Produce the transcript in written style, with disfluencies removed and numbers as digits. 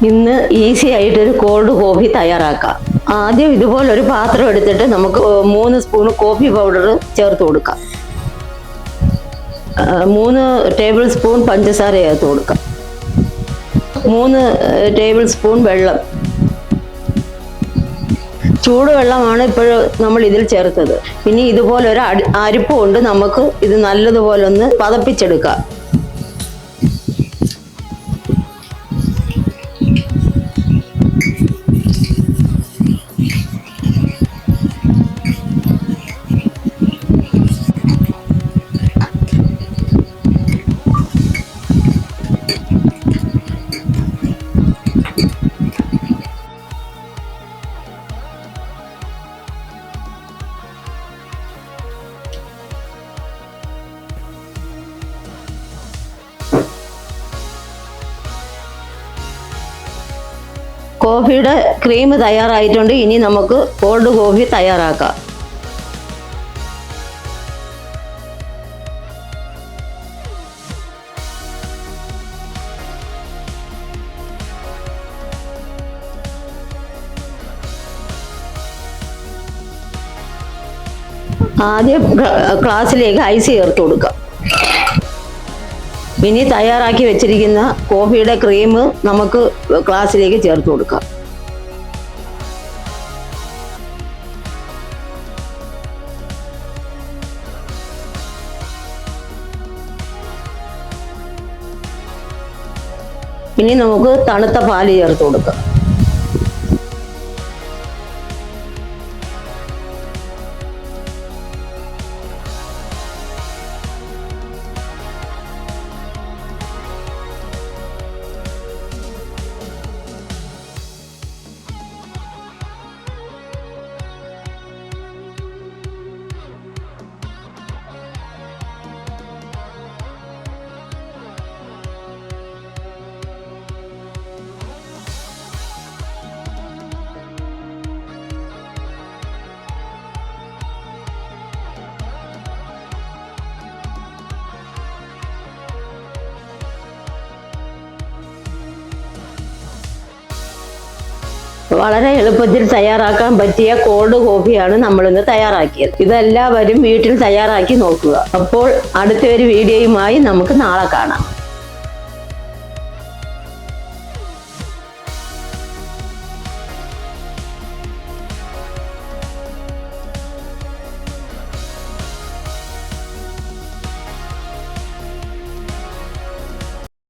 ഇന്ന് ഈസി ആയിട്ടൊരു cold coffee തയ്യാറാക്കാം. ആദ്യം ഇതുപോലൊരു പാത്രം എടുത്തിട്ട് നമുക്ക് 3 സ്പൂൺ കോഫി പൗഡർ ചേർത്ത് കൊടുക്കാം. 3 ടേബിൾ സ്പൂൺ പഞ്ചസാര ചേർത്ത് കൊടുക്കാം. 3 ടേബിൾ സ്പൂൺ വെള്ളം, ചൂടുവെള്ളമാണ് ഇപ്പോൾ നമ്മൾ ഇതിൽ ചേർത്തത്. ഇനി ഇതുപോലൊരു അരിപ്പ് കൊണ്ട് നമുക്ക് ഇത് നല്ലതുപോലെ ഒന്ന് പതപ്പിച്ചെടുക്കാം. കോഫിയുടെ ക്രീം തയ്യാറായിട്ടുണ്ട്. ഇനി നമുക്ക് കോൾഡ് കോഫി തയ്യാറാക്കാം. ആദ്യം ഗ്ലാസ്സിലേക്ക് ഐസ് ചേർത്ത് കൊടുക്കാം. ഇനി തയ്യാറാക്കി വെച്ചിരിക്കുന്ന കോഫിയുടെ ക്രീം നമുക്ക് ഗ്ലാസ്സിലേക്ക് ചേർത്ത് കൊടുക്കാം. ഇനി നമുക്ക് തണുത്ത പാല് ചേർത്ത് കൊടുക്കാം. വളരെ എളുപ്പത്തിൽ തയ്യാറാക്കാൻ പറ്റിയ കോൾഡ് കോഫിയാണ് നമ്മളിന്ന് തയ്യാറാക്കിയത്. ഇതെല്ലാവരും വീട്ടിൽ തയ്യാറാക്കി നോക്കുക. അപ്പോൾ അടുത്തൊരു വീഡിയോയുമായി നമുക്ക് നാളെ കാണാം.